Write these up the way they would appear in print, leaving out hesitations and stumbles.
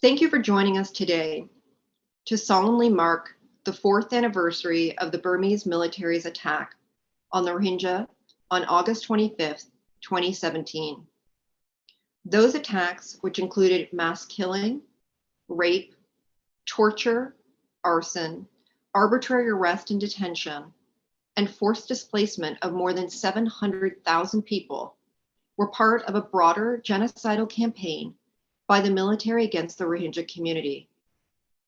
Thank you for joining us today to solemnly mark the 4th anniversary of the Burmese military's attack on the Rohingya on August 25th, 2017. Those attacks, which included mass killing, rape, torture, arson, arbitrary arrest and detention, and forced displacement of more than 700,000 people, were part of a broader genocidal campaign by the military against the Rohingya community.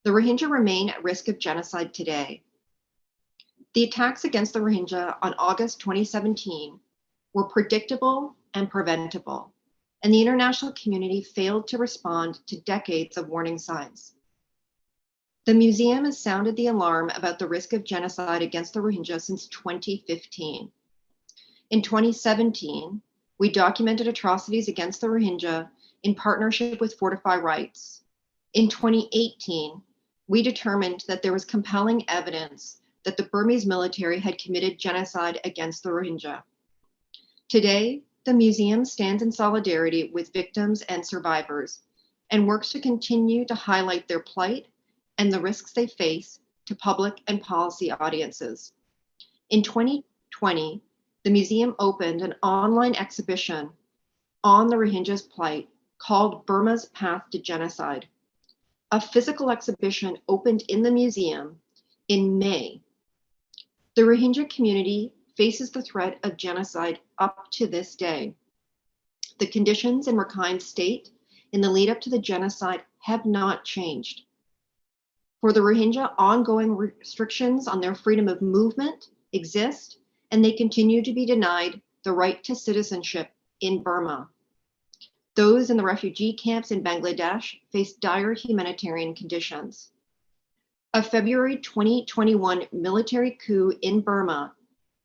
The Rohingya remain at risk of genocide today. The attacks against the Rohingya on August 2017 were predictable and preventable, and the international community failed to respond to decades of warning signs. The museum has sounded the alarm about the risk of genocide against the Rohingya since 2015. In 2017, we documented atrocities against the Rohingya in partnership with Fortify Rights. In 2018, we determined that there was compelling evidence that the Burmese military had committed genocide against the Rohingya. Today, the museum stands in solidarity with victims and survivors and works to continue to highlight their plight and the risks they face to public and policy audiences. In 2020, the museum opened an online exhibition on the Rohingya's plight called Burma's Path to Genocide. A physical exhibition opened in the museum in May. The Rohingya community faces the threat of genocide up to this day. The conditions in Rakhine State in the lead up to the genocide have not changed. For the Rohingya, ongoing restrictions on their freedom of movement exist, and they continue to be denied the right to citizenship in Burma. Those in the refugee camps in Bangladesh face dire humanitarian conditions. A February 2021 military coup in Burma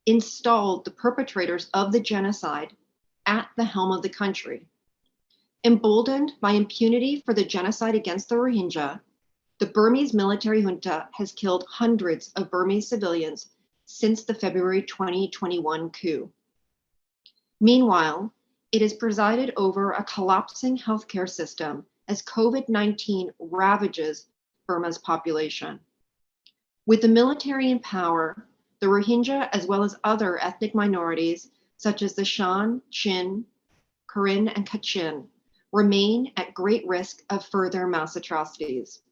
installed the perpetrators of the genocide at the helm of the country. Emboldened by impunity for the genocide against the Rohingya, the Burmese military junta has killed hundreds of Burmese civilians since the February 2021 coup. Meanwhile, it has presided over a collapsing healthcare system as COVID-19 ravages Burma's population. With the military in power, the Rohingya, as well as other ethnic minorities, such as the Shan, Chin, Karen, and Kachin, remain at great risk of further mass atrocities.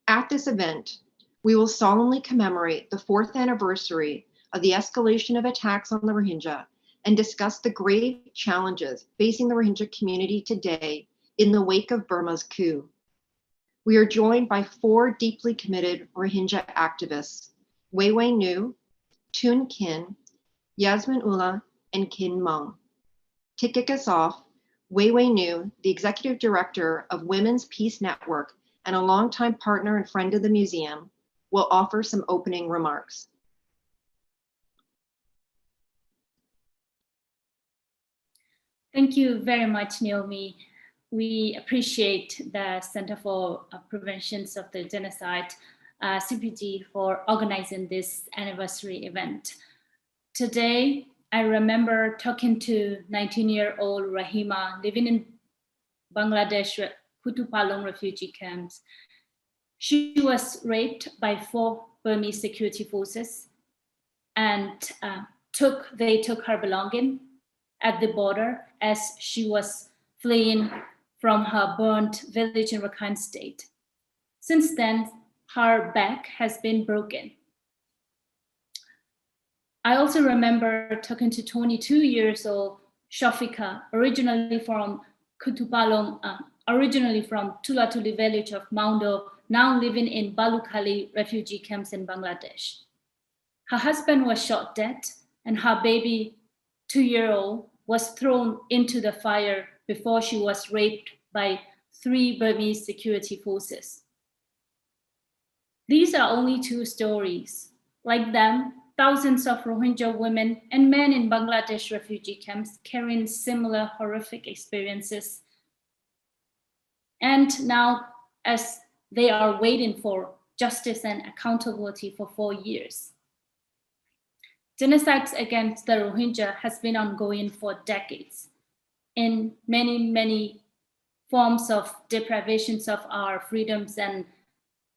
At this event, we will solemnly commemorate the 4th anniversary of the escalation of attacks on the Rohingya and discuss the grave challenges facing the Rohingya community today in the wake of Burma's coup. We are joined by 4 deeply committed Rohingya activists, Wei Wei Nu, Tun Kin, Yasmin Ullah, and Kin Meng. To kick us off, Wei Wei Nu, the executive director of Women's Peace Network and a longtime partner and friend of the museum, will offer some opening remarks. Thank you very much, Naomi. We appreciate the Center for Prevention of the Genocide, CPG, for organizing this anniversary event. Today, I remember talking to 19-year-old Rahima living in Bangladesh Kutupalong refugee camps. She was raped by 4 Burmese security forces, and they took her belongings at the border as she was fleeing from her burnt village in Rakhine State. Since then, her back has been broken. I also remember talking to 22 years old Shafika, originally from Kutupalong, originally from Tulatuli village of Maundo, now living in Balukhali refugee camps in Bangladesh. Her husband was shot dead, and her baby, 2-year-old, was thrown into the fire before she was raped by 3 Burmese security forces. These are only 2 stories. Like them, thousands of Rohingya women and men in Bangladesh refugee camps carrying similar horrific experiences. And now, as they are waiting for justice and accountability for 4 years. Genocide against the Rohingya has been ongoing for decades in many forms of deprivations of our freedoms and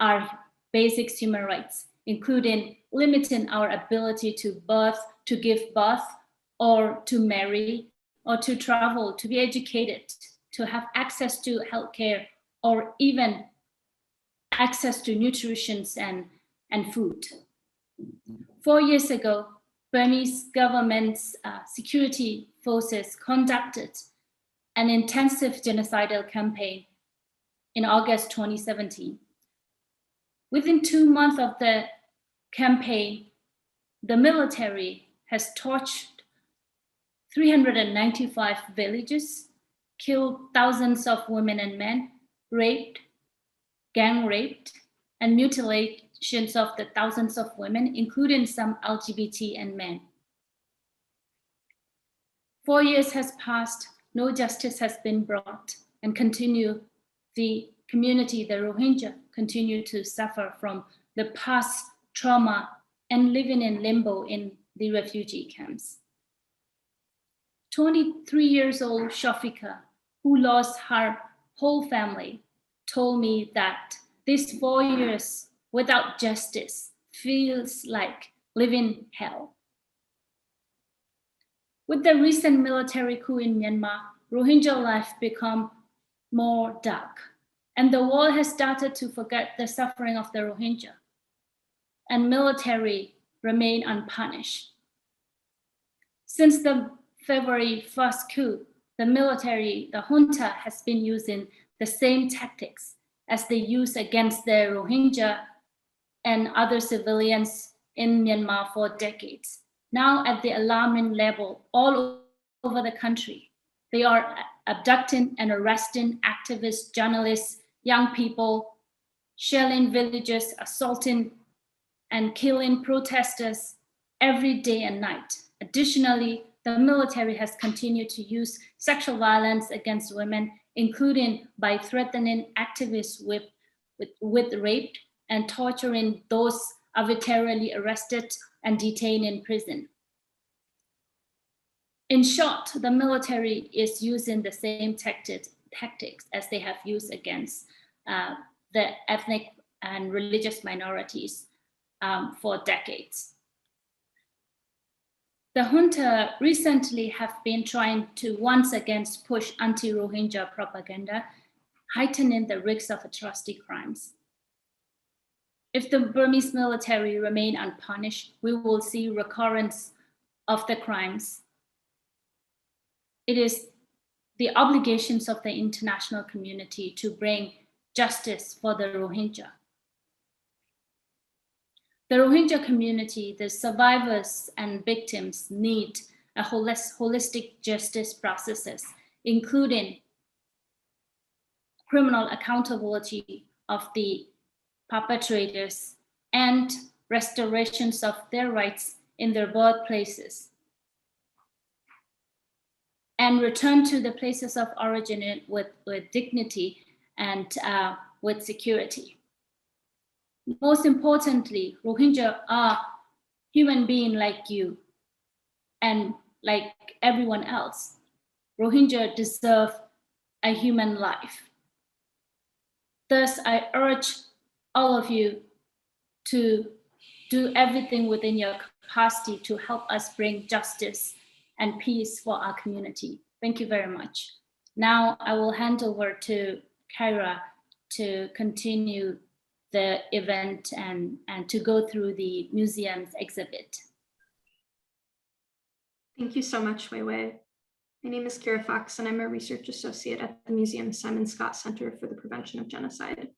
our basic human rights, including limiting our ability to give birth, or to marry, or to travel, to be educated, to have access to healthcare, or even access to nutrition and food. 4 years ago, Burmese government's security forces conducted an intensive genocidal campaign in August 2017. Within 2 months of the campaign, the military has torched 395 villages, killed thousands of women and men, raped, gang raped, and mutilations of the thousands of women, including some LGBT and men. 4 years has passed, no justice has been brought, and the community, the Rohingya, continue to suffer from the past trauma and living in limbo in the refugee camps. 23 years old Shafika, who lost her whole family, told me that these 4 years without justice feels like living hell. With the recent military coup in Myanmar, Rohingya life become more dark, and the world has started to forget the suffering of the Rohingya, and military remain unpunished. Since the February 1st coup, the military, the junta, has been using the same tactics as they use against the Rohingya and other civilians in Myanmar for decades. Now at the alarming level all over the country, they are abducting and arresting activists, journalists, young people, shelling villages, assaulting and killing protesters every day and night. Additionally, the military has continued to use sexual violence against women, including by threatening activists with rape and torturing those arbitrarily arrested and detained in prison. In short, the military is using the same tactics as they have used against the ethnic and religious minorities for decades. The junta recently have been trying to once again push anti-Rohingya propaganda, heightening the risks of atrocity crimes. If the Burmese military remain unpunished, we will see recurrence of the crimes. It is the obligations of the international community to bring justice for the Rohingya. The Rohingya community, the survivors and victims, need a holistic justice processes, including criminal accountability of the perpetrators and restorations of their rights in their birthplaces, and return to the places of origin with dignity and with security. Most importantly, Rohingya are human beings like you and like everyone else. Rohingya deserve a human life. Thus, I urge all of you to do everything within your capacity to help us bring justice and peace for our community. Thank you very much. Now I will hand over to Kyra to continue the event and to go through the museum's exhibit. Thank you so much, Weiwei. My name is Kyra Fox, and I'm a research associate at the Museum's Simon Scott Center for the Prevention of Genocide.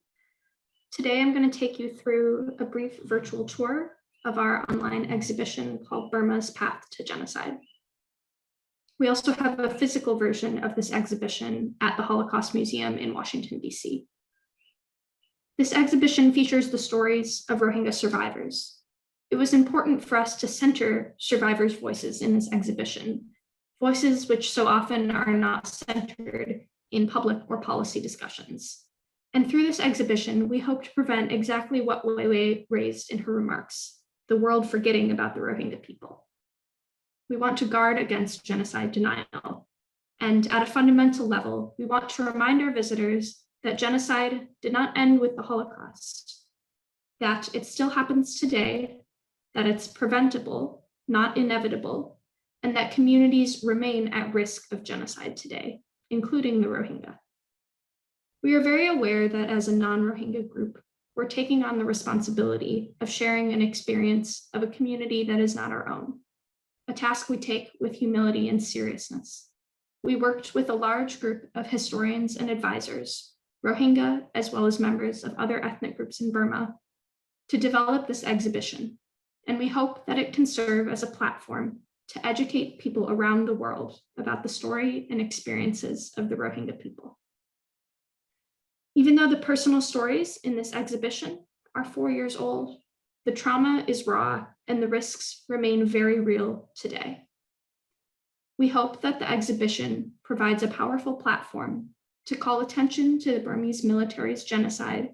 Today, I'm going to take you through a brief virtual tour of our online exhibition called Burma's Path to Genocide. We also have a physical version of this exhibition at the Holocaust Museum in Washington, DC. This exhibition features the stories of Rohingya survivors. It was important for us to center survivors' voices in this exhibition, voices which so often are not centered in public or policy discussions. And through this exhibition, we hope to prevent exactly what Weiwei raised in her remarks, the world forgetting about the Rohingya people. We want to guard against genocide denial. And at a fundamental level, we want to remind our visitors that genocide did not end with the Holocaust, that it still happens today, that it's preventable, not inevitable, and that communities remain at risk of genocide today, including the Rohingya. We are very aware that as a non-Rohingya group, we're taking on the responsibility of sharing an experience of a community that is not our own, a task we take with humility and seriousness. We worked with a large group of historians and advisors, Rohingya, as well as members of other ethnic groups in Burma, to develop this exhibition, and we hope that it can serve as a platform to educate people around the world about the story and experiences of the Rohingya people. Even though the personal stories in this exhibition are 4 years old, the trauma is raw and the risks remain very real today. We hope that the exhibition provides a powerful platform to call attention to the Burmese military's genocide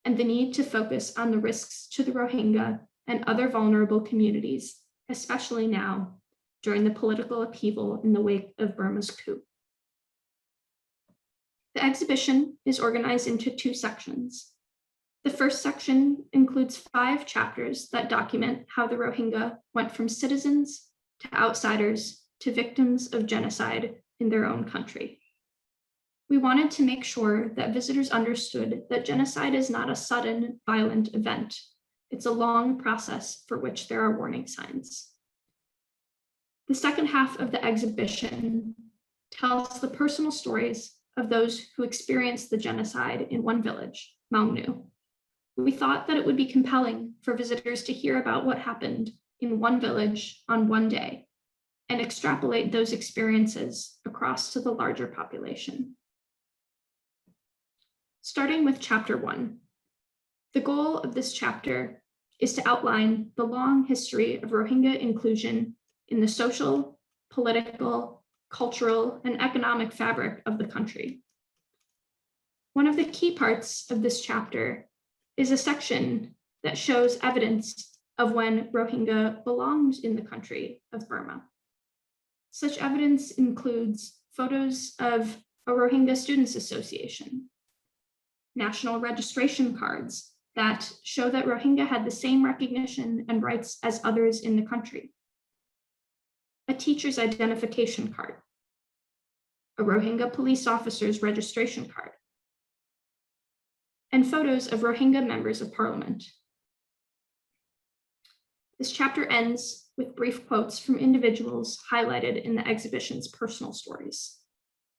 and the need to focus on the risks to the Rohingya and other vulnerable communities, especially now during the political upheaval in the wake of Burma's coup. The exhibition is organized into 2 sections. The first section includes 5 chapters that document how the Rohingya went from citizens to outsiders to victims of genocide in their own country. We wanted to make sure that visitors understood that genocide is not a sudden, violent event. It's a long process for which there are warning signs. The second half of the exhibition tells the personal stories of those who experienced the genocide in one village, Maungnu. We thought that it would be compelling for visitors to hear about what happened in one village on one day and extrapolate those experiences across to the larger population. Starting with chapter 1, the goal of this chapter is to outline the long history of Rohingya inclusion in the social, political, cultural, and economic fabric of the country. One of the key parts of this chapter is a section that shows evidence of when Rohingya belonged in the country of Burma. Such evidence includes photos of a Rohingya Students Association, national registration cards that show that Rohingya had the same recognition and rights as others in the country, a teacher's identification card, a Rohingya police officer's registration card, and photos of Rohingya members of parliament. This chapter ends with brief quotes from individuals highlighted in the exhibition's personal stories.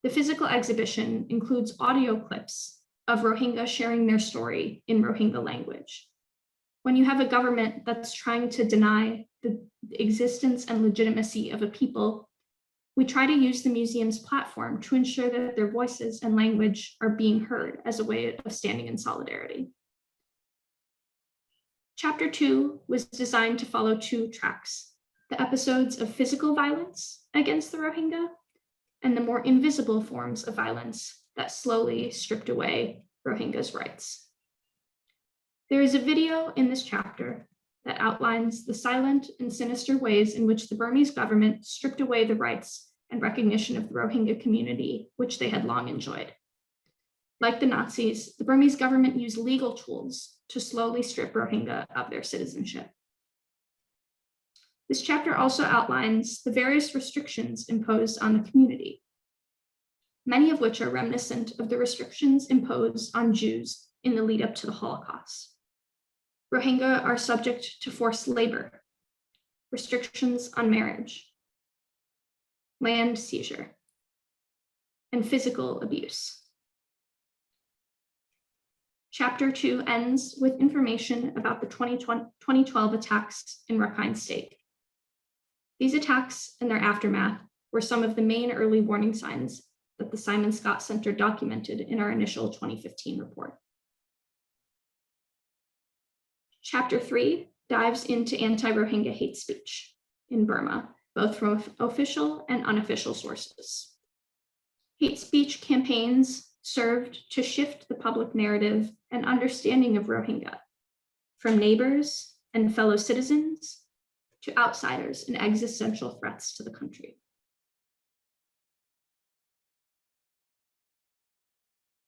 The physical exhibition includes audio clips of Rohingya sharing their story in Rohingya language. When you have a government that's trying to deny the existence and legitimacy of a people, we try to use the museum's platform to ensure that their voices and language are being heard as a way of standing in solidarity. Chapter 2 was designed to follow 2 tracks: the episodes of physical violence against the Rohingya and the more invisible forms of violence that slowly stripped away Rohingya's rights. There is a video in this chapter that outlines the silent and sinister ways in which the Burmese government stripped away the rights and recognition of the Rohingya community, which they had long enjoyed. Like the Nazis, the Burmese government used legal tools to slowly strip Rohingya of their citizenship. This chapter also outlines the various restrictions imposed on the community, many of which are reminiscent of the restrictions imposed on Jews in the lead up to the Holocaust. Rohingya are subject to forced labor, restrictions on marriage, land seizure, and physical abuse. Chapter 2 ends with information about the 2012 attacks in Rakhine State. These attacks and their aftermath were some of the main early warning signs that the Simon Scott Center documented in our initial 2015 report. Chapter 3 dives into anti-Rohingya hate speech in Burma, both from official and unofficial sources. Hate speech campaigns served to shift the public narrative and understanding of Rohingya from neighbors and fellow citizens to outsiders and existential threats to the country.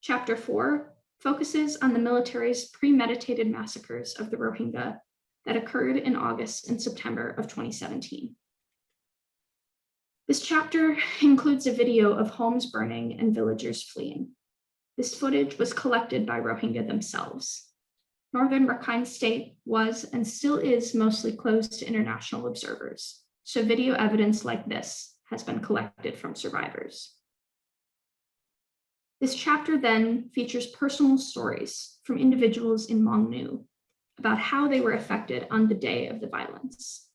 Chapter 4 focuses on the military's premeditated massacres of the Rohingya that occurred in August and September of 2017. This chapter includes a video of homes burning and villagers fleeing. This footage was collected by Rohingya themselves. Northern Rakhine State was and still is mostly closed to international observers, so video evidence like this has been collected from survivors. This chapter then features personal stories from individuals in Maungnu about how they were affected on the day of the violence.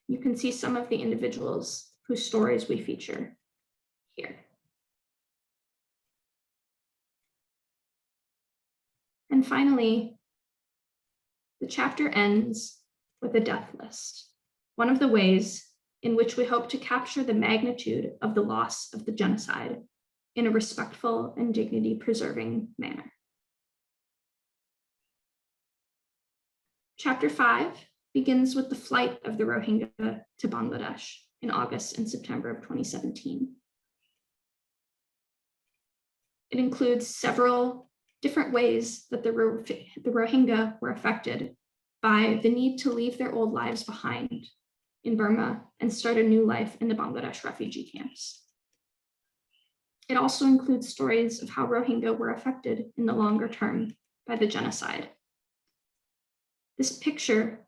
You can see some of the individuals whose stories we feature here. And finally, the chapter ends with a death list, one of the ways in which we hope to capture the magnitude of the loss of the genocide in a respectful and dignity-preserving manner. Chapter 5 begins with the flight of the Rohingya to Bangladesh in August and September of 2017. It includes several different ways that the Rohingya were affected by the need to leave their old lives behind in Burma and start a new life in the Bangladesh refugee camps. It also includes stories of how Rohingya were affected in the longer term by the genocide. This picture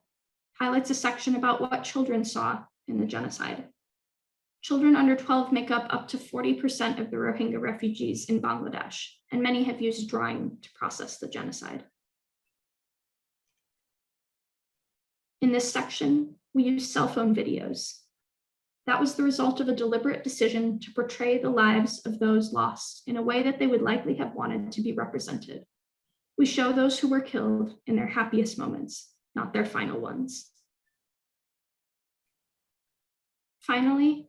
highlights a section about what children saw in the genocide. Children under 12 make up to 40% of the Rohingya refugees in Bangladesh, and many have used drawing to process the genocide. In this section, we use cell phone videos. That was the result of a deliberate decision to portray the lives of those lost in a way that they would likely have wanted to be represented. We show those who were killed in their happiest moments, not their final ones. Finally,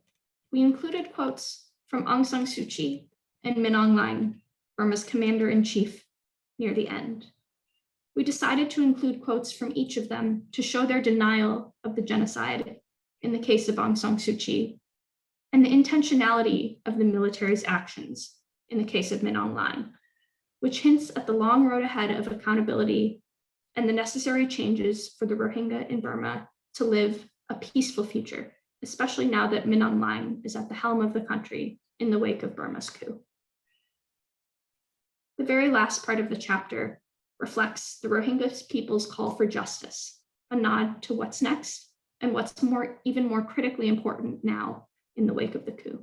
we included quotes from Aung San Suu Kyi and Min Aung Hlaing, Burma's commander-in-chief, near the end. We decided to include quotes from each of them to show their denial of the genocide in the case of Aung San Suu Kyi, and the intentionality of the military's actions in the case of Min Aung Hlaing, which hints at the long road ahead of accountability and the necessary changes for the Rohingya in Burma to live a peaceful future, especially now that Min Aung Hlaing is at the helm of the country in the wake of Burma's coup. The very last part of the chapter reflects the Rohingya people's call for justice, a nod to what's next and what's even more critically important now in the wake of the coup.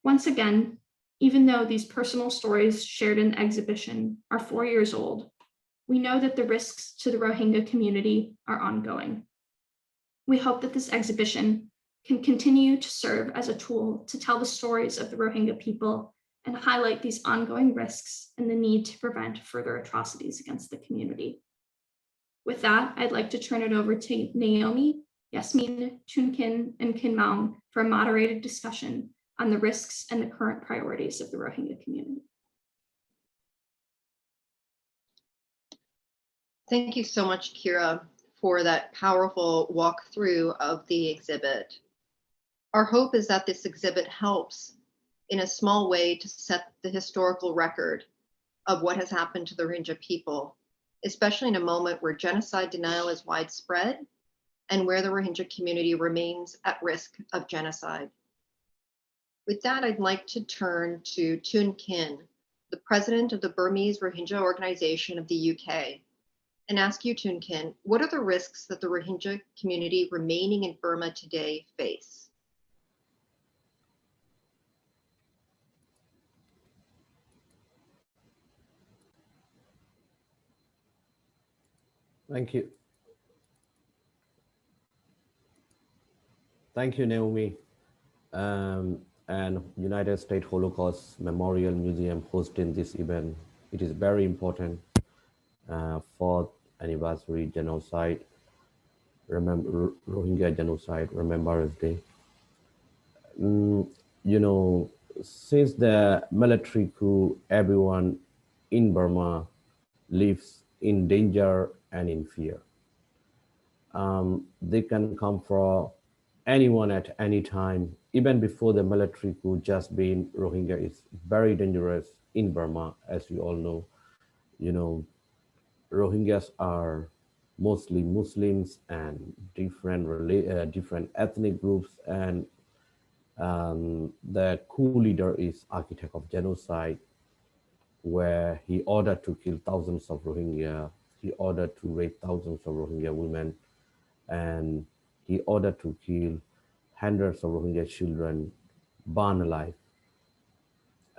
Once again, even though these personal stories shared in the exhibition are 4 years old, we know that the risks to the Rohingya community are ongoing. We hope that this exhibition can continue to serve as a tool to tell the stories of the Rohingya people and highlight these ongoing risks and the need to prevent further atrocities against the community. With that, I'd like to turn it over to Naomi, Yasmin, Chun Kin, and Kin Maung for a moderated discussion on the risks and the current priorities of the Rohingya community. Thank you so much, Kira, for that powerful walkthrough of the exhibit. Our hope is that this exhibit helps in a small way to set the historical record of what has happened to the Rohingya people, especially in a moment where genocide denial is widespread and where the Rohingya community remains at risk of genocide. With that, I'd like to turn to Chun Kin, the president of the Burmese Rohingya Organization of the UK, and ask you, Chun Kin, what are the risks that the Rohingya community remaining in Burma today face? Thank you. Thank you, Naomi. And United States Holocaust Memorial Museum hosting this event. It is very important for anniversary genocide, Rohingya genocide Remembrance Day. You know, since the military coup, everyone in Burma lives in danger and in fear. They can come from anyone at any time, even before the military coup, just being Rohingya is very dangerous in Burma, as we all know. You know, Rohingyas are mostly Muslims and different ethnic groups, and the coup leader is architect of genocide, where he ordered to kill thousands of Rohingya, he ordered to rape thousands of Rohingya women, and he ordered to kill hundreds of Rohingya children, burn alive.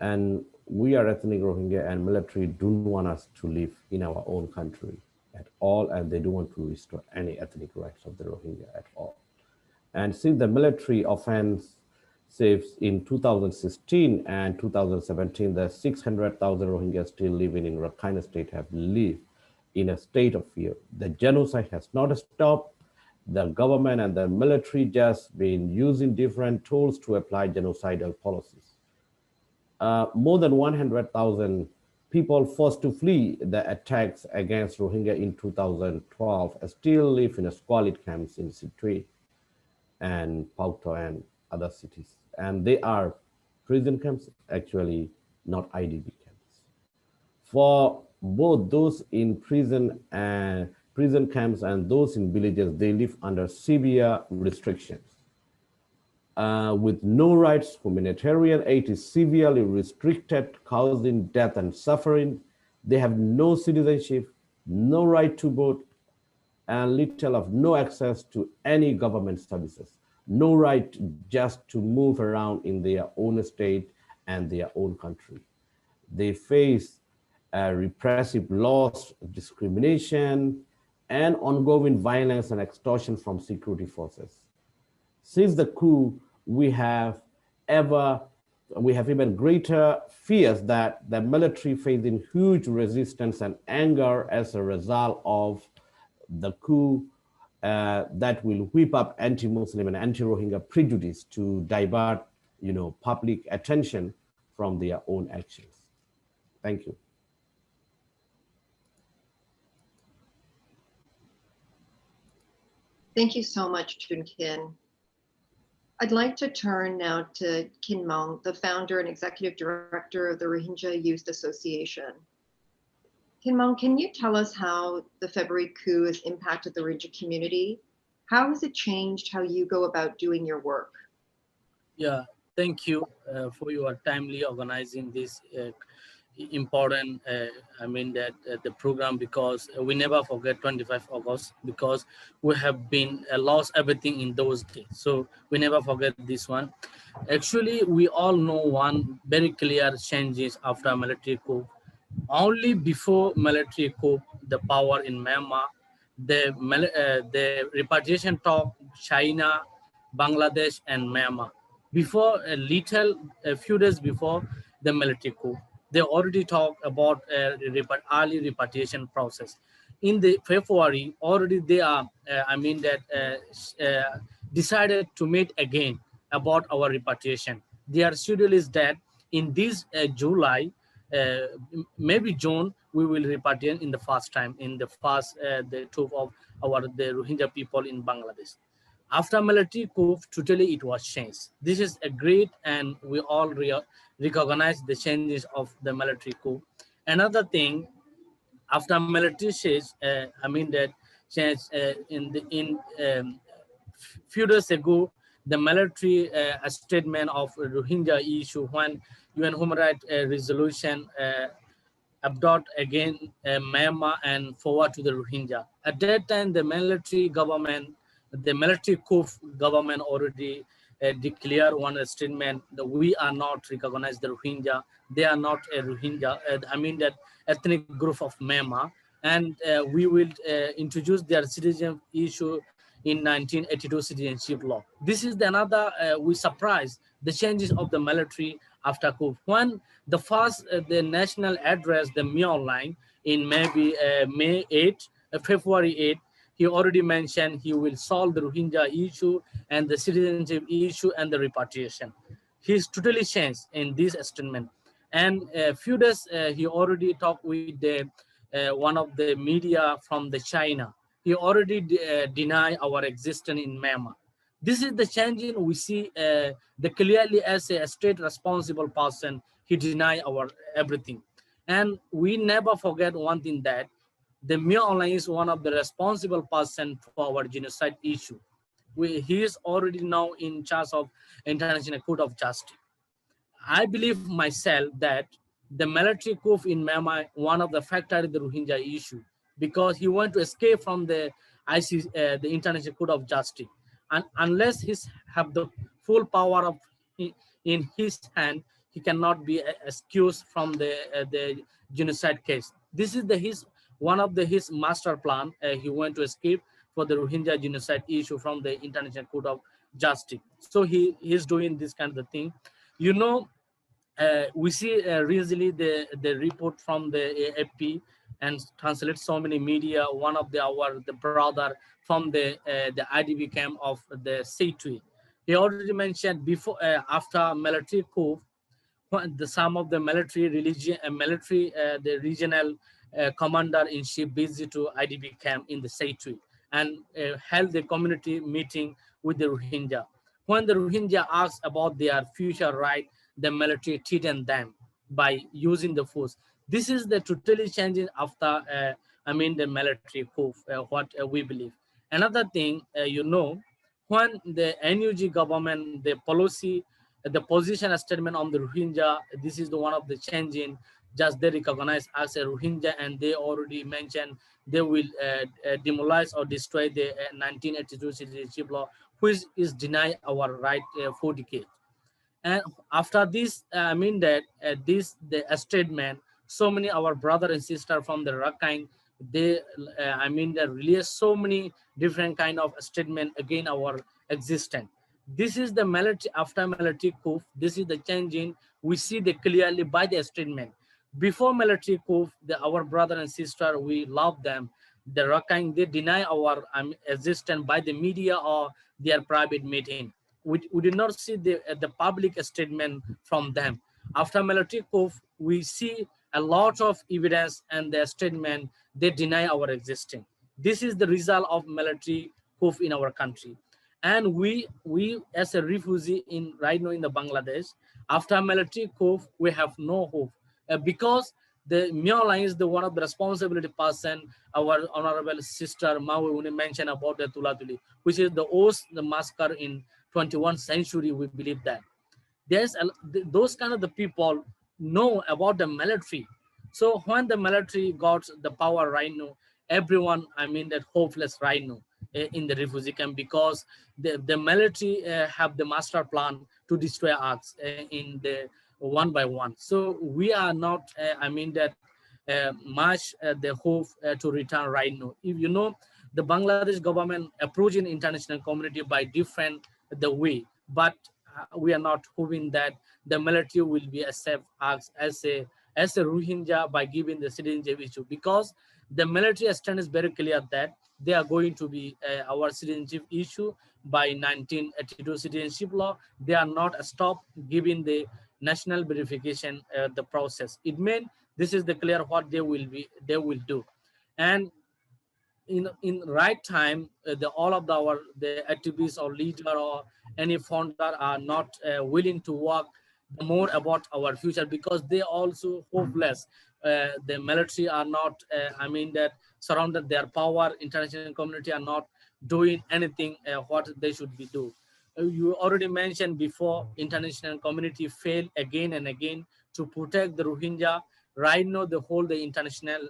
And we are ethnic Rohingya, and military don't want us to live in our own country at all, and they don't want to restore any ethnic rights of the Rohingya at all. And since the military offense saves in 2016 and 2017, the 600,000 Rohingyas still living in Rakhine State have lived in a state of fear. The genocide has not stopped. The government and the military just been using different tools to apply genocidal policies. More than 100,000 people forced to flee the attacks against Rohingya in 2012 still live in squalid camps in Sitwe and Paukto and other cities. And they are prison camps, actually not IDP camps. For both those in prison camps and those in villages, they live under severe restrictions. With no rights, humanitarian aid is severely restricted, causing death and suffering. They have no citizenship, no right to vote, and little of no access to any government services, no right just to move around in their own state and their own country. They face repressive laws, discrimination, and ongoing violence and extortion from security forces. Since the coup, we have even greater fears that the military facing huge resistance and anger as a result of the coup that will whip up anti-Muslim and anti-Rohingya prejudice to divert, public attention from their own actions. Thank you. Thank you so much, Chun Kin. I'd like to turn now to Kin Mong, the founder and executive director of the Rohingya Youth Association. Kin Mong, can you tell us how the February coup has impacted the Rohingya community? How has it changed how you go about doing your work? Yeah, thank you for your timely organizing this important, the program, because we never forget 25 August, because we have been lost everything in those days. So we never forget this one. Actually, we all know one very clear changes after military coup. Only before military coup, the power in Myanmar, the repatriation talk, China, Bangladesh, and Myanmar. Before a few days before the military coup, they already talked about early repatriation process. In the February, already they are, decided to meet again about our repatriation. Their schedule is that in this July, maybe June, we will repatriate in the first time, in the first the tour of the Rohingya people in Bangladesh. After military coup, totally it was changed. This is a great, and we all recognize the changes of the military coup. Another thing, after military change, that change few days ago, the military statement of Rohingya issue, when UN Human Rights resolution abduct again Myanmar and forward to the Rohingya. At that time, the military coup government already declared one statement that we are not recognize the Rohingya. They are not a Rohingya. That ethnic group of Myanmar, and we will introduce their citizen issue in 1982 citizenship law. This is another, we surprised the changes of the military after coup. When the first, the national address, the Myo line in maybe May 8, February 8, he already mentioned he will solve the Rohingya issue and the citizenship issue and the repatriation. He's totally changed in this statement. And a few days, he already talked with the one of the media from the China. He already denied our existence in Myanmar. This is the change in we see the clearly as a state responsible person, he deny our everything. And we never forget one thing, that the Mia Online is one of the responsible person for our genocide issue. He is already now in charge of International Court of Justice. I believe myself that the military coup in Myanmar, one of the factors in the Rohingya issue, because he wanted to escape from the the International Court of Justice. And unless he have the full power of in his hand, he cannot be excused from the genocide case. This is his one of his master plan. He went to escape for the Rohingya genocide issue from the International Court of Justice. So he's doing this kind of thing. You know, we see recently the report from the AFP and translate so many media. One of the brother from the IDP camp of the Seitui. He already mentioned before after military coup, some of the military religion the regional commander in chief visit to IDP camp in the Seitui and held the community meeting with the Rohingya. When the Rohingya asked about their future right, the military threatened them by using the force. This is the totally changing after the military coup, what we believe. Another thing, you know, when the NUG government, the policy, the position statement on the Rohingya, this is the one of the changing. Just they recognize as a Rohingya, and they already mentioned they will demolish or destroy the 1982 citizenship law, which is deny our right for decades. And after this, the statement, so many our brother and sister from the Rakhine, they they release so many different kind of statement against our existence. This is the military after military coup. This is the changing. We see the clearly by the statement. Before military coup, our brother and sister, we love them. The Rakhine, they deny our existence by the media or their private meeting. We did not see the public statement from them. After military coup, we see a lot of evidence and the statement, they deny our existence. This is the result of military coup in our country. And we as a refugee in right now in the Bangladesh, after military coup, we have no hope because the Mia Line is the one of the responsibility person. Our honorable sister Maui mentioned about the Tulatuli, which is the massacre in 21st century. We believe that there's those kind of the people know about the military. So when the military got the power right now, everyone that hopeless right now in the refugee camp, because the military have the master plan to destroy us in the one by one. So we are not much the hope to return right now. If you know, the Bangladesh government approaching international community by different the way, but we are not hoping that the military will be accept us as a Rohingya by giving the citizenship issue, because the military stand is very clear that they are going to be our citizenship issue by 1982 citizenship law. They are not stop giving the national verification the process. It means this is the clear what they will do. And in right time, all of the activists or leader or any founder are not willing to work more about our future, because they also hopeless. The military are not that surrounded their power. International community are not doing anything what they should be do. You already mentioned before, international community failed again and again to protect the Rohingya. Right now, the international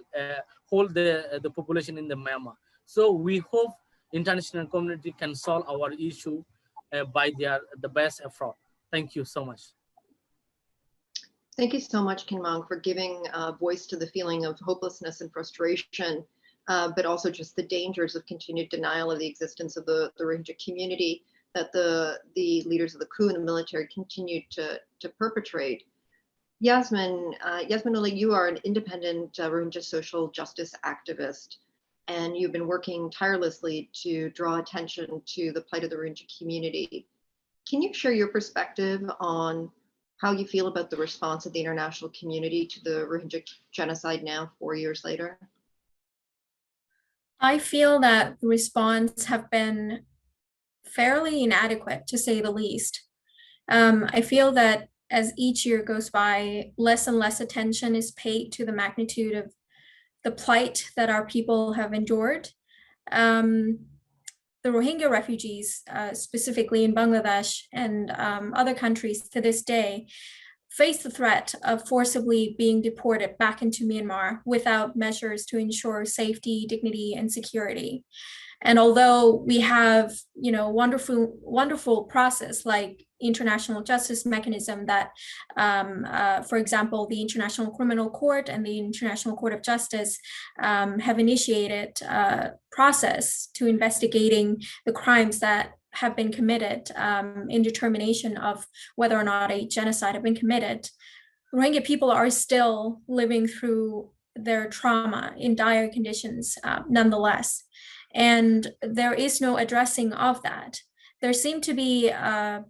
hold the population in the Myanmar. So we hope international community can solve our issue by the best effort. Thank you so much. Thank you so much, Kinmang, for giving voice to the feeling of hopelessness and frustration, but also just the dangers of continued denial of the existence of the Rohingya community that the leaders of the coup and the military continued to perpetrate. Yasmin Ali, you are an independent Rohingya social justice activist, and you've been working tirelessly to draw attention to the plight of the Rohingya community. Can you share your perspective on how you feel about the response of the international community to the Rohingya genocide now, 4 years later? I feel that the response have been fairly inadequate, to say the least. I feel that as each year goes by, less and less attention is paid to the magnitude of the plight that our people have endured. The Rohingya refugees, specifically in Bangladesh and other countries to this day, face the threat of forcibly being deported back into Myanmar without measures to ensure safety, dignity, and security. And although we have, wonderful process like international justice mechanism that, for example, the International Criminal Court and the International Court of Justice have initiated a process to investigating the crimes that have been committed in determination of whether or not a genocide have been committed, Rohingya people are still living through their trauma in dire conditions nonetheless. And there is no addressing of that. There seemed to be a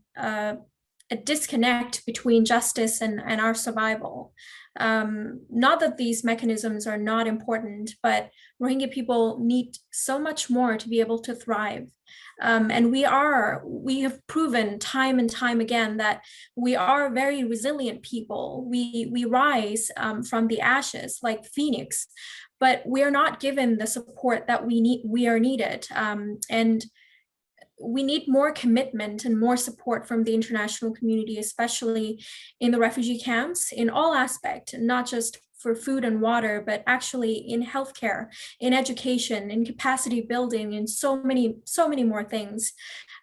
disconnect between justice and our survival. Not that these mechanisms are not important, but Rohingya people need so much more to be able to thrive. And we have proven time and time again that we are very resilient people. We rise from the ashes like Phoenix, but we are not given the support that we are needed. And we need more commitment and more support from the international community, especially in the refugee camps, in all aspects, not just for food and water, but actually in healthcare, in education, in capacity building, and so many more things.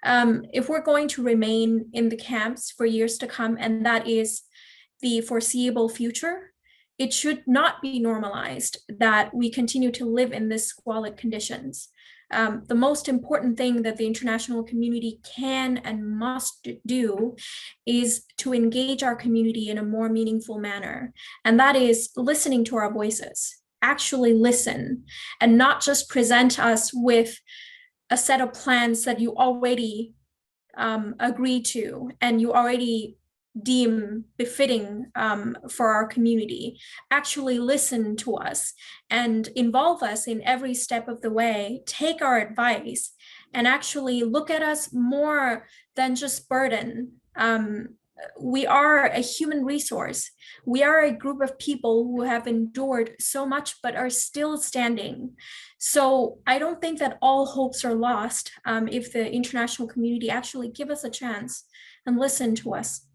If we're going to remain in the camps for years to come, and that is the foreseeable future, it should not be normalized that we continue to live in this squalid conditions. The most important thing that the international community can and must do is to engage our community in a more meaningful manner. And that is listening to our voices, actually listen, and not just present us with a set of plans that you already agree to and you already deem befitting for our community. Actually listen to us and involve us in every step of the way, take our advice, and actually look at us more than just burden. We are a human resource. We are a group of people who have endured so much but are still standing. So I don't think that all hopes are lost if the international community actually give us a chance and listen to us.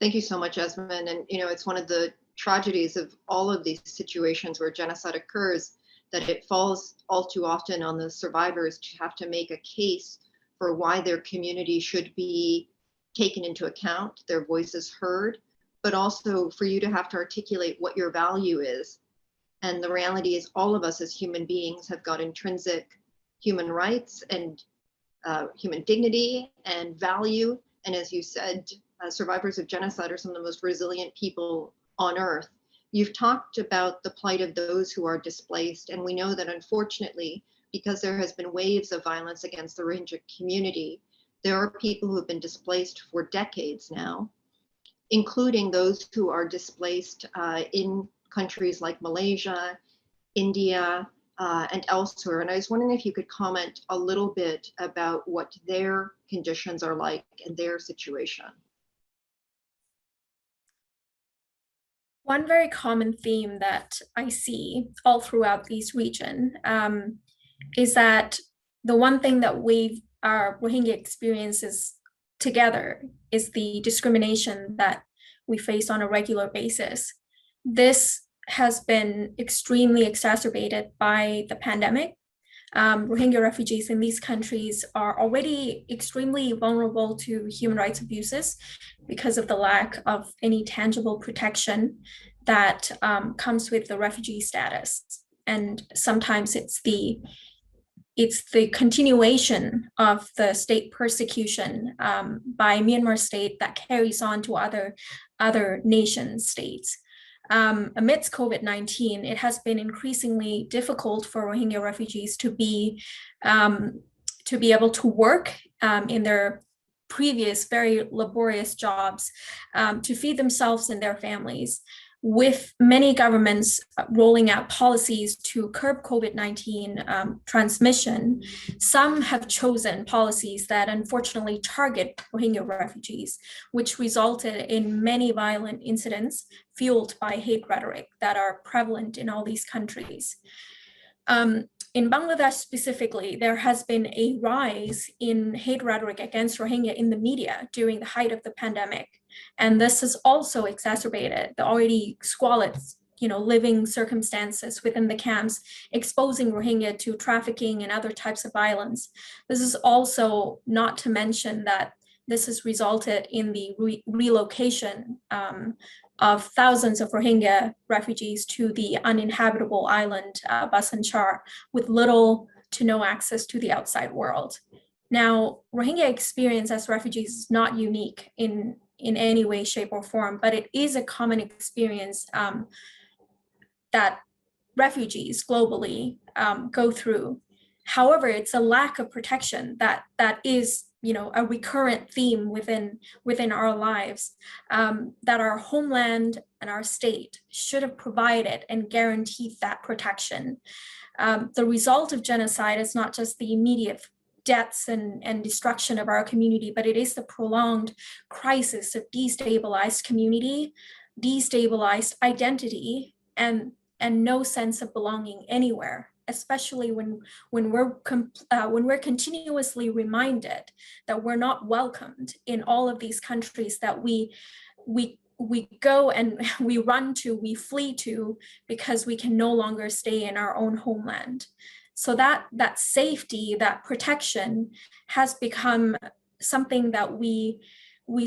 Thank you so much, Esmond. And, it's one of the tragedies of all of these situations where genocide occurs, that it falls all too often on the survivors to have to make a case for why their community should be taken into account, their voices heard, but also for you to have to articulate what your value is. And the reality is all of us as human beings have got intrinsic human rights and human dignity and value. And as you said, survivors of genocide are some of the most resilient people on earth. You've talked about the plight of those who are displaced, and we know that unfortunately, because there has been waves of violence against the Rohingya community, there are people who have been displaced for decades now, including those who are displaced in countries like Malaysia, India, and elsewhere. And I was wondering if you could comment a little bit about what their conditions are like and their situation. One very common theme that I see all throughout this region is that the one thing that our Rohingya experiences together is the discrimination that we face on a regular basis. This has been extremely exacerbated by the pandemic. Rohingya refugees in these countries are already extremely vulnerable to human rights abuses because of the lack of any tangible protection that comes with the refugee status. And sometimes it's the continuation of the state persecution by Myanmar state that carries on to other nation states. Amidst COVID-19, it has been increasingly difficult for Rohingya refugees to be able to work in their previous very laborious jobs, to feed themselves and their families. with many governments rolling out policies to curb COVID-19 transmission, some have chosen policies that unfortunately target Rohingya refugees, which resulted in many violent incidents fueled by hate rhetoric that are prevalent in all these countries. In Bangladesh specifically, there has been a rise in hate rhetoric against Rohingya in the media during the height of the pandemic. And this has also exacerbated the already squalid, living circumstances within the camps, exposing Rohingya to trafficking and other types of violence. This is also not to mention that this has resulted in the relocation of thousands of Rohingya refugees to the uninhabitable island Bhasan Char with little to no access to the outside world. Now, Rohingya experience as refugees is not unique in any way, shape, or form, but it is a common experience that refugees globally go through. However, it's a lack of protection that is a recurrent theme within our lives that our homeland and our state should have provided and guaranteed that protection. The result of genocide is not just the immediate deaths and destruction of our community, but it is the prolonged crisis of destabilized community, destabilized identity, and no sense of belonging anywhere, especially when we're continuously reminded that we're not welcomed in all of these countries that we go and we run to, we flee to, because we can no longer stay in our own homeland. So that safety, that protection has become something that we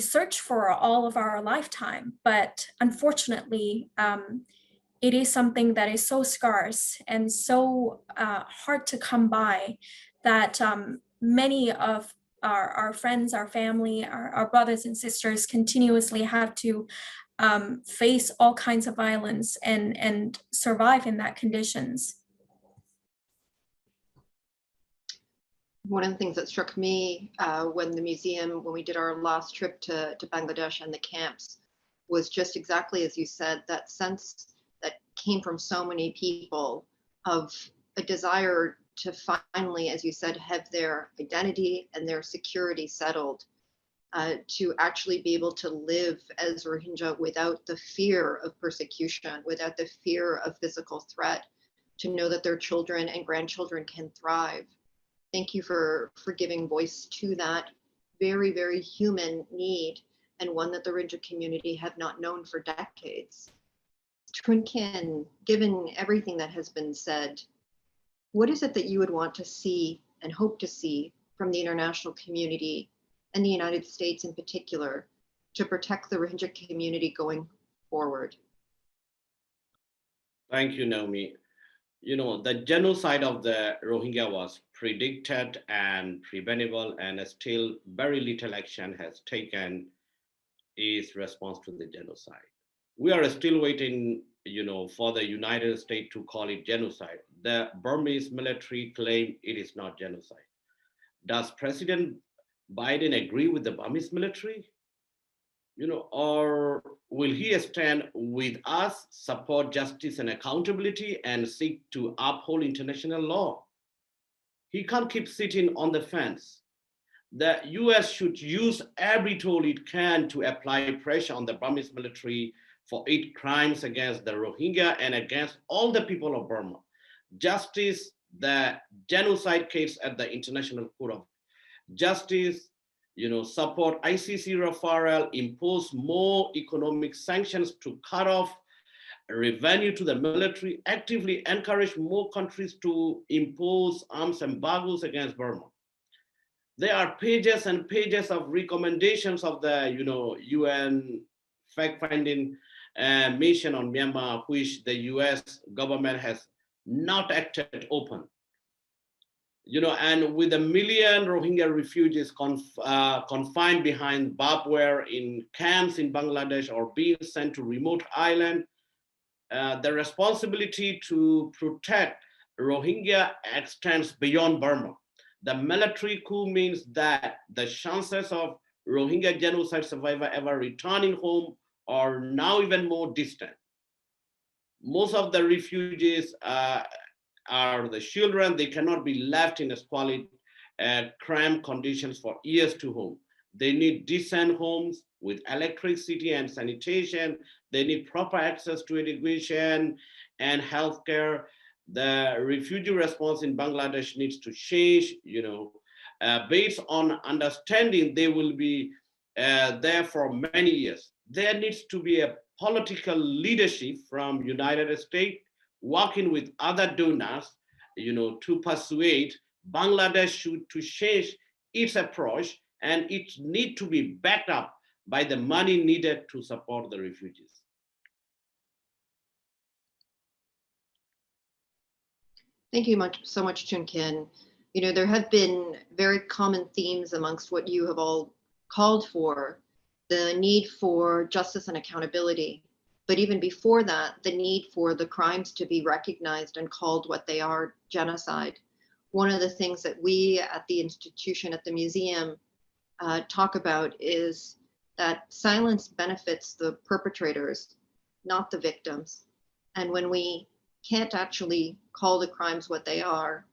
search for all of our lifetime, but unfortunately, it is something that is so scarce and so hard to come by that many of our friends, our family, our brothers and sisters continuously have to face all kinds of violence and survive in that conditions. One of the things that struck me when we did our last trip to Bangladesh and the camps was just exactly as you said, that sense that came from so many people of a desire to finally, as you said, have their identity and their security settled, to actually be able to live as Rohingya without the fear of persecution, without the fear of physical threat, to know that their children and grandchildren can thrive. Thank you for giving voice to that very, very human need, and one that the Rohingya community have not known for decades. Trinh Khin, given everything that has been said, what is it that you would want to see and hope to see from the international community and the United States in particular to protect the Rohingya community going forward? Thank you, Naomi. The genocide of the Rohingya was predicted and preventable, and still very little action has taken its response to the genocide. We are still waiting, for the United States to call it genocide. The Burmese military claim it is not genocide. Does President Biden agree with the Burmese military? Or will he stand with us, support justice and accountability, and seek to uphold international law? He can't keep sitting on the fence. The US should use every tool it can to apply pressure on the Burmese military for its crimes against the Rohingya and against all the people of Burma. Justice, the genocide case at the International Court of Justice, support ICC referral, impose more economic sanctions to cut off revenue to the military, actively encourage more countries to impose arms embargoes against Burma. There are pages and pages of recommendations of the UN fact-finding mission on Myanmar, which the US government has not acted open. And with 1 million Rohingya refugees confined behind barbed wire in camps in Bangladesh or being sent to remote islands, the responsibility to protect Rohingya extends beyond Burma. The military coup means that the chances of Rohingya genocide survivor ever returning home are now even more distant. most of the refugees are the children. They cannot be left in a squalid, cramped conditions for years to home. They need decent homes with electricity and sanitation. They need proper access to education and healthcare. The refugee response in Bangladesh needs to change, based on understanding they will be there for many years. There needs to be a political leadership from United States working with other donors, to persuade Bangladesh to change its approach, and it need to be backed up by the money needed to support the refugees. Thank you so much, Chun Kin. There have been very common themes amongst what you have all called for, the need for justice and accountability. But even before that, the need for the crimes to be recognized and called what they are, genocide. One of the things that we at the institution, at the museum, talk about is that silence benefits the perpetrators, not the victims. And when we can't actually call the crimes what they are,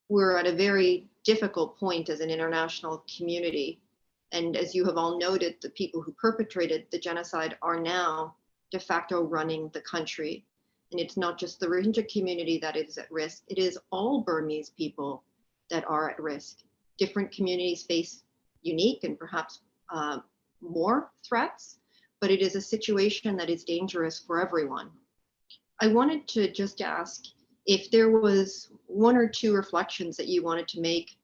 we're at a very difficult point as an international community. And as you have all noted, the people who perpetrated the genocide are now de facto running the country. And it's not just the Rohingya community that is at risk, it is all Burmese people that are at risk. Different communities face unique and perhaps more threats, but it is a situation that is dangerous for everyone. I wanted to just ask if there was one or two reflections that you wanted to make,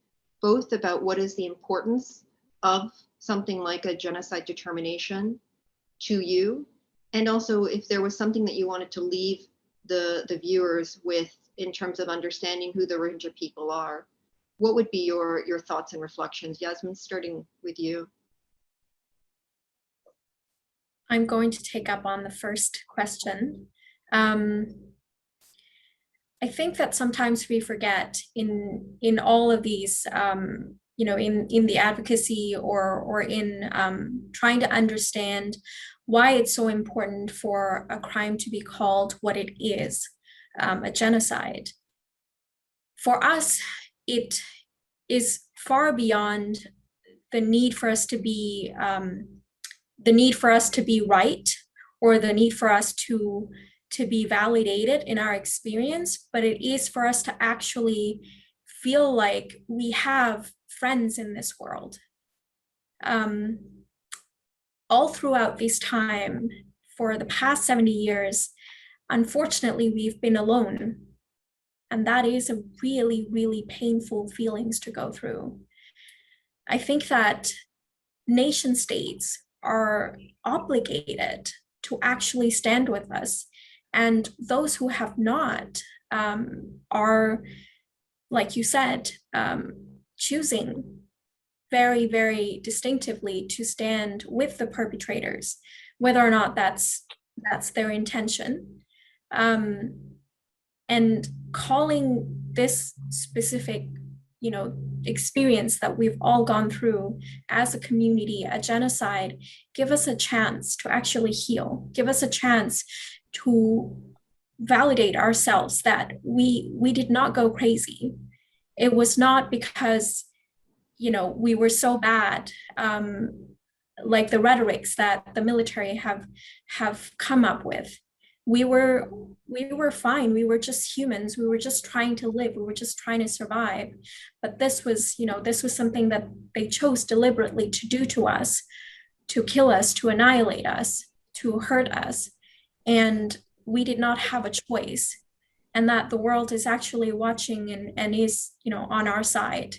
both about what is the importance of something like a genocide determination to you, and also if there was something that you wanted to leave the viewers with in terms of understanding who the Rohingya people are. What would be your thoughts and reflections? Yasmin, starting with you. I'm going to take up on the first question. I think that sometimes we forget in all of these, in the advocacy or in trying to understand why it's so important for a crime to be called what it is, a genocide. For us, it is far beyond the need for us to be right, or the need for us to be validated in our experience, but it is for us to actually feel like we have friends in this world. All throughout this time, for the past 70 years, unfortunately, we've been alone. And that is a really, really painful feelings to go through. I think that nation states are obligated to actually stand with us. And those who have not are, like you said, choosing very, very distinctively to stand with the perpetrators, whether or not that's their intention. And calling this specific, experience that we've all gone through as a community, a genocide, give us a chance to actually heal, give us a chance to validate ourselves that we did not go crazy. It was not because, we were so bad, like the rhetorics that the military have come up with. We were fine. We were just humans. We were just trying to live. We were just trying to survive. But this was something that they chose deliberately to do to us, to kill us, to annihilate us, to hurt us. And we did not have a choice. And that the world is actually watching and is, on our side.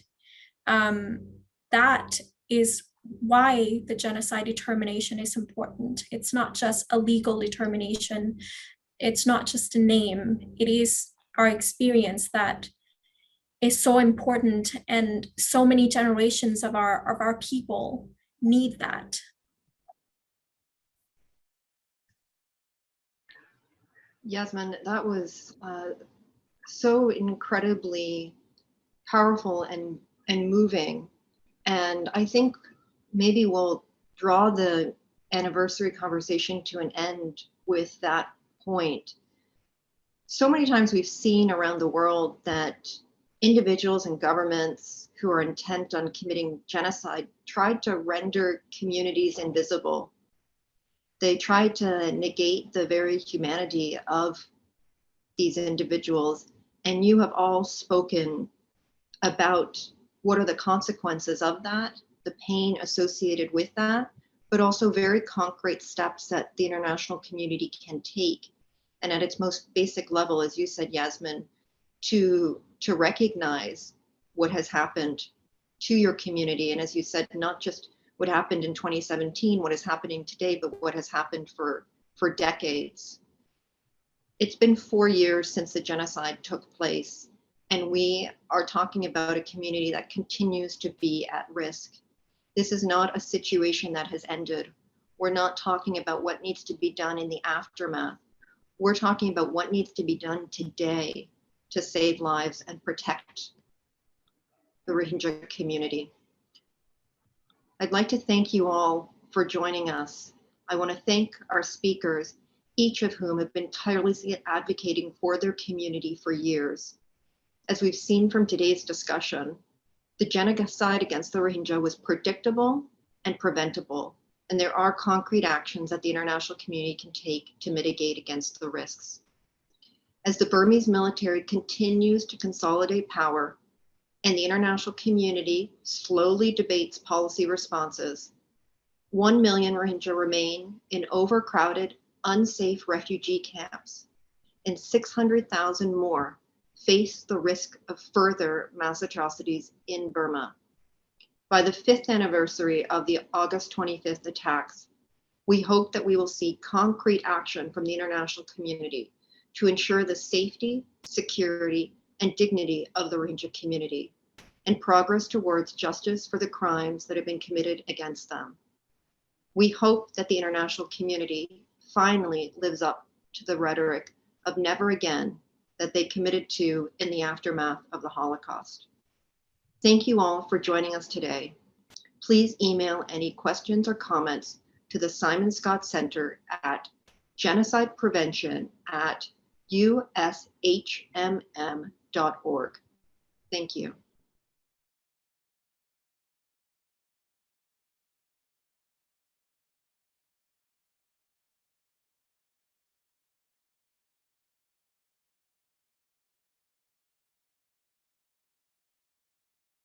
That is why the genocide determination is important. It's not just a legal determination. It's not just a name. It is our experience that is so important, and so many generations of our people need that. Yasmin, that was so incredibly powerful and moving. And I think maybe we'll draw the anniversary conversation to an end with that point. So many times we've seen around the world that individuals and governments who are intent on committing genocide tried to render communities invisible. They tried to negate the very humanity of these individuals, and you have all spoken about what are the consequences of that, the pain associated with that, but also very concrete steps that the international community can take. And at its most basic level, as you said, Yasmin, to recognize what has happened to your community. And as you said, not just what happened in 2017, what is happening today, but what has happened for decades. It's been 4 years since the genocide took place, and we are talking about a community that continues to be at risk. This is not a situation that has ended. We're not talking about what needs to be done in the aftermath. We're talking about what needs to be done today to save lives and protect the Rohingya community. I'd like to thank you all for joining us. I want to thank our speakers, each of whom have been tirelessly advocating for their community for years. As we've seen from today's discussion, the genocide against the Rohingya was predictable and preventable, and there are concrete actions that the international community can take to mitigate against the risks. As the Burmese military continues to consolidate power and the international community slowly debates policy responses, 1 million Rohingya remain in overcrowded, unsafe refugee camps, and 600,000 more face the risk of further mass atrocities in Burma. By the 5th anniversary of the August 25th attacks, we hope that we will see concrete action from the international community to ensure the safety, security, and dignity of the Rohingya community, and progress towards justice for the crimes that have been committed against them. We hope that the international community finally lives up to the rhetoric of never again that they committed to in the aftermath of the Holocaust. Thank you all for joining us today. Please email any questions or comments to the Simon Scott Center at genocideprevention@ushmm.org. Thank you.